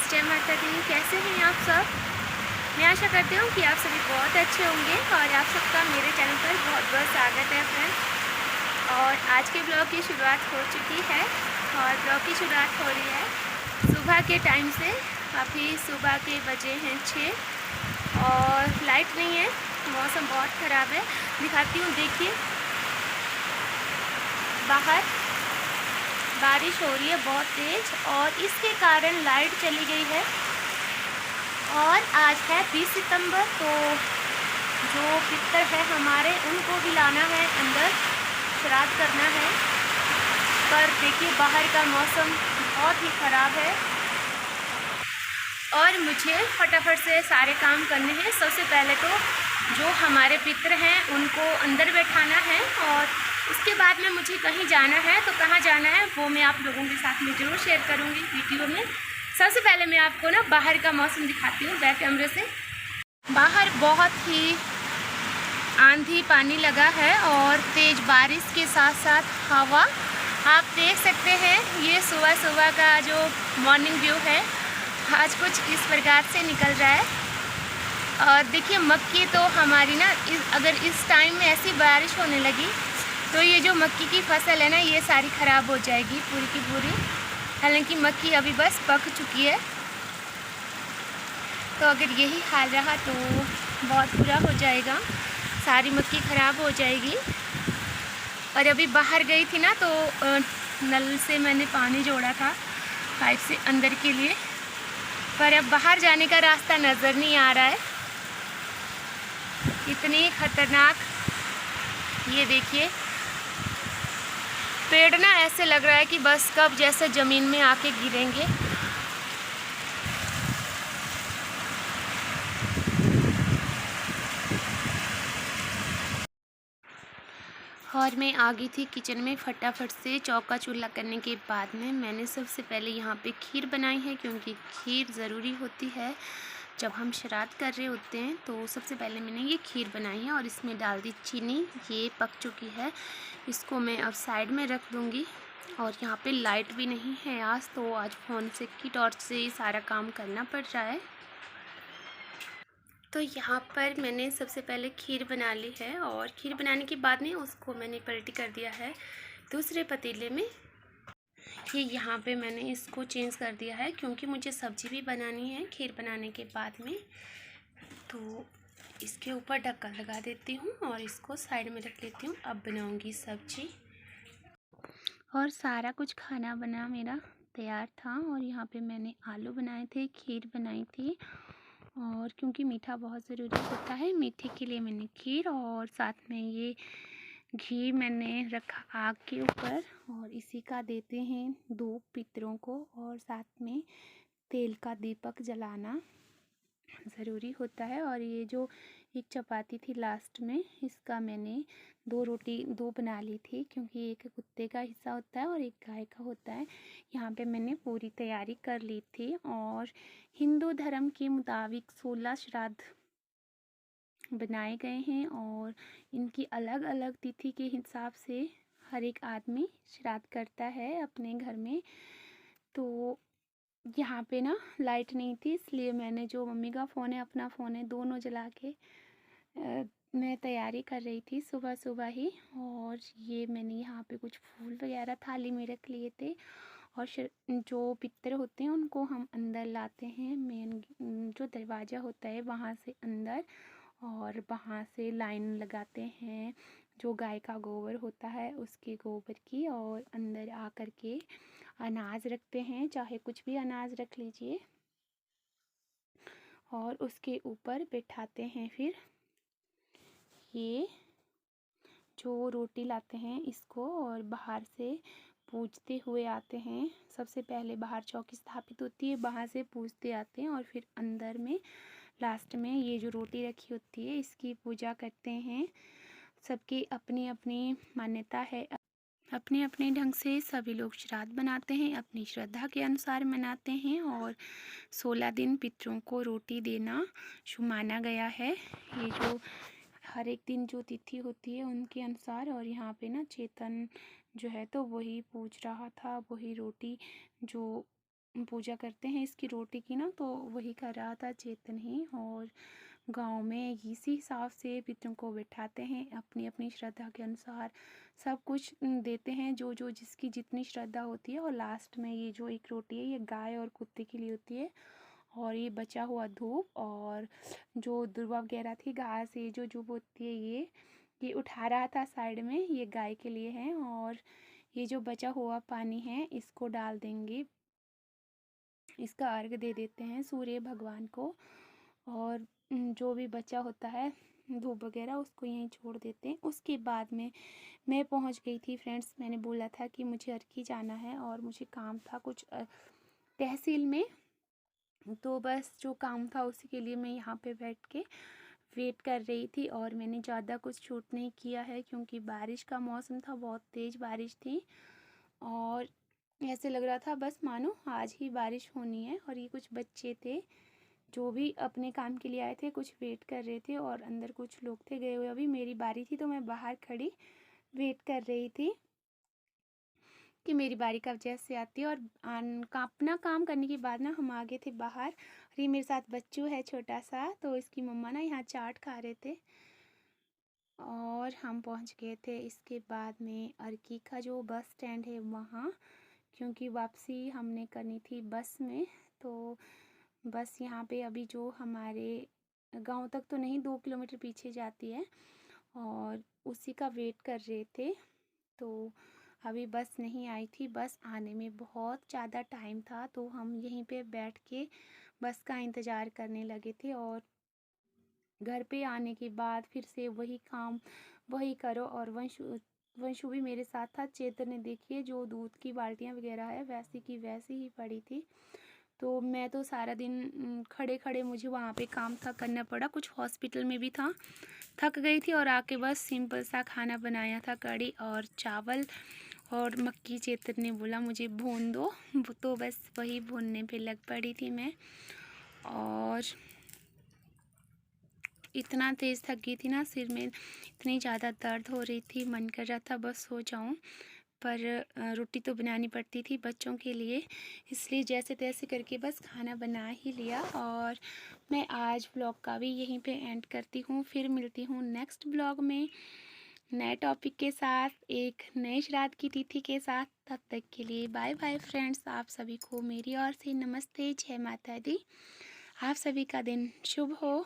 जय माता दी। कैसे हैं आप सब? मैं आशा करती हूँ कि आप सभी बहुत अच्छे होंगे और आप सबका मेरे चैनल पर बहुत बहुत स्वागत है फ्रेंड्स। और आज के ब्लॉग की शुरुआत हो चुकी है और ब्लॉग की शुरुआत हो रही है सुबह के टाइम से। अभी सुबह के बजे हैं 6 और लाइट नहीं है, मौसम बहुत ख़राब है। दिखाती हूँ, देखिए बाहर बारिश हो रही है बहुत तेज़ और इसके कारण लाइट चली गई है। और आज है 20 सितंबर, तो जो पितर है हमारे उनको भी लाना है अंदर, श्राद्ध करना है। पर देखिए बाहर का मौसम बहुत ही ख़राब है और मुझे फटाफट से सारे काम करने हैं। सबसे पहले तो जो हमारे पितर हैं उनको अंदर बैठाना है और उसके बाद में मुझे कहीं जाना है। तो कहाँ जाना है वो मैं आप लोगों के साथ में ज़रूर शेयर करूँगी वीडियो में। सबसे पहले मैं आपको ना बाहर का मौसम दिखाती हूँ बैक कैमरे से। बाहर बहुत ही आंधी पानी लगा है और तेज़ बारिश के साथ साथ हवा आप देख सकते हैं। ये सुबह सुबह का जो मॉर्निंग व्यू है आज कुछ इस प्रकार से निकल रहा है। और देखिए मक्की तो हमारी ना अगर इस टाइम में ऐसी बारिश होने लगी तो ये जो मक्की की फसल है ना ये सारी ख़राब हो जाएगी पूरी की पूरी। हालांकि मक्की अभी बस पक चुकी है, तो अगर यही हाल रहा तो बहुत बुरा हो जाएगा, सारी मक्की ख़राब हो जाएगी। और अभी बाहर गई थी ना तो नल से मैंने पानी जोड़ा था पाइप से अंदर के लिए, पर अब बाहर जाने का रास्ता नज़र नहीं आ रहा है। इतनी खतरनाक, ये देखिए पेड़ ना ऐसे लग रहा है कि बस कब जैसे ज़मीन में आके गिरेंगे। और मैं आ गई थी किचन में फटाफट से। चौका चूल्हा करने के बाद में मैंने सबसे पहले यहाँ पे खीर बनाई है, क्योंकि खीर ज़रूरी होती है जब हम श्राद्ध कर रहे होते हैं। तो सबसे पहले मैंने ये खीर बनाई है और इसमें डाल दी चीनी। ये पक चुकी है, इसको मैं अब साइड में रख दूँगी। और यहाँ पे लाइट भी नहीं है आज, तो आज फ़ोन से की टॉर्च से ही सारा काम करना पड़ रहा है। तो यहाँ पर मैंने सबसे पहले खीर बना ली है और खीर बनाने के बाद में उसको मैंने पलटी कर दिया है दूसरे पतीले में। ये यहाँ पे मैंने इसको चेंज कर दिया है क्योंकि मुझे सब्ज़ी भी बनानी है खीर बनाने के बाद में। तो इसके ऊपर ढक्कन लगा देती हूँ और इसको साइड में रख लेती हूँ। अब बनाऊँगी सब्ज़ी और सारा कुछ खाना बना मेरा तैयार था। और यहाँ पे मैंने आलू बनाए थे, खीर बनाई थी, और क्योंकि मीठा बहुत ज़रूरी होता है मीठे के लिए मैंने खीर और साथ में ये घी मैंने रखा आग के ऊपर। और इसी का देते हैं 2 पितरों को, और साथ में तेल का दीपक जलाना ज़रूरी होता है। और ये जो एक चपाती थी लास्ट में, इसका मैंने 2 रोटी 2 बना ली थी, क्योंकि एक कुत्ते का हिस्सा होता है और एक गाय का होता है। यहाँ पे मैंने पूरी तैयारी कर ली थी। और हिंदू धर्म के मुताबिक 16 श्राद्ध बनाए गए हैं और इनकी अलग अलग तिथि के हिसाब से हर एक आदमी श्राद्ध करता है अपने घर में। तो यहाँ पे ना लाइट नहीं थी, इसलिए मैंने जो मम्मी का फ़ोन है अपना फ़ोन है दोनों जला के मैं तैयारी कर रही थी सुबह सुबह ही। और ये मैंने यहाँ पे कुछ फूल वगैरह थाली में रख लिए थे। और जो पितर होते हैं उनको हम अंदर लाते हैं, मेन जो दरवाज़ा होता है वहाँ से अंदर, और वहाँ से लाइन लगाते हैं जो गाय का गोबर होता है उसके गोबर की। और अंदर आ कर के अनाज रखते हैं, चाहे कुछ भी अनाज रख लीजिए, और उसके ऊपर बैठाते हैं। फिर ये जो रोटी लाते हैं इसको और बाहर से पूजते हुए आते हैं। सबसे पहले बाहर चौकी स्थापित होती है, वहाँ से पूजते आते हैं और फिर अंदर में लास्ट में ये जो रोटी रखी होती है इसकी पूजा करते हैं। सबकी अपनी अपनी मान्यता है, अपने अपने ढंग से सभी लोग श्राद्ध बनाते हैं, अपनी श्रद्धा के अनुसार मनाते हैं। और 16 दिन पितरों को रोटी देना शुभ माना गया है, ये जो हर एक दिन जो तिथि होती है उनके अनुसार। और यहाँ पे ना चेतन जो है तो वही पूछ रहा था, वही रोटी जो पूजा करते हैं इसकी रोटी की ना, तो वही कर रहा था चेतन ही। और गांव में इसी हिसाब से पितरों को बिठाते हैं, अपनी अपनी श्रद्धा के अनुसार सब कुछ देते हैं, जो जो जिसकी जितनी श्रद्धा होती है। और लास्ट में ये जो एक रोटी है ये गाय और कुत्ते के लिए होती है। और ये बचा हुआ धूप और जो दुर्वा वगैरह थी घास, ये जो होती है ये उठा रहा था साइड में, ये गाय के लिए है। और ये जो बचा हुआ पानी है इसको डाल देंगे, इसका अर्घ दे देते हैं सूर्य भगवान को। और जो भी बचा होता है धूप वगैरह उसको यहीं छोड़ देते हैं। उसके बाद में मैं पहुंच गई थी फ्रेंड्स, मैंने बोला था कि मुझे अर्की जाना है और मुझे काम था कुछ तहसील में, तो बस जो काम था उसी के लिए मैं यहाँ पे बैठ के वेट कर रही थी। और मैंने ज़्यादा कुछ शूट नहीं किया है क्योंकि बारिश का मौसम था, बहुत तेज़ बारिश थी और ऐसे लग रहा था बस मानो आज ही बारिश होनी है। और ये कुछ बच्चे थे जो भी अपने काम के लिए आए थे, कुछ वेट कर रहे थे और अंदर कुछ लोग थे गए हुए। अभी मेरी बारी थी तो मैं बाहर खड़ी वेट कर रही थी कि मेरी बारी कब जैसे आती है। और अपना काम करने के बाद ना हम आ गए थे बाहर। और ये मेरे साथ बच्चू है छोटा सा, तो इसकी मम्मा ना यहाँ चाट खा रहे थे और हम पहुँच गए थे। इसके बाद में अर्की का जो बस स्टैंड है वहाँ, क्योंकि वापसी हमने करनी थी बस में, तो बस यहाँ पे अभी जो हमारे गांव तक तो नहीं 2 किलोमीटर पीछे जाती है और उसी का वेट कर रहे थे। तो अभी बस नहीं आई थी, बस आने में बहुत ज़्यादा टाइम था, तो हम यहीं पे बैठ के बस का इंतज़ार करने लगे थे। और घर पे आने के बाद फिर से वही काम वही करो। और वंशु भी मेरे साथ था। चेतन ने देखिए जो दूध की बाल्टियाँ वगैरह है वैसी की वैसी ही पड़ी थी। तो मैं तो सारा दिन खड़े खड़े मुझे वहाँ पे काम था करना पड़ा, कुछ हॉस्पिटल में भी था, थक गई थी। और आके बस सिंपल सा खाना बनाया था, कढ़ी और चावल और मक्की। चेतन ने बोला मुझे भून दो, तो बस वही भूनने पे लग पड़ी थी मैं। और इतना तेज़ थक गई थी ना, सिर में इतनी ज़्यादा दर्द हो रही थी, मन कर रहा था बस सो जाऊं, पर रोटी तो बनानी पड़ती थी बच्चों के लिए, इसलिए जैसे तैसे करके बस खाना बना ही लिया। और मैं आज ब्लॉग का भी यहीं पे एंड करती हूँ, फिर मिलती हूँ नेक्स्ट ब्लॉग में नए टॉपिक के साथ, एक नए श्राद्ध की तिथि के साथ। तब तक के लिए बाय बाय फ्रेंड्स, आप सभी को मेरी ओर से नमस्ते, जय माता दी। आप सभी का दिन शुभ हो।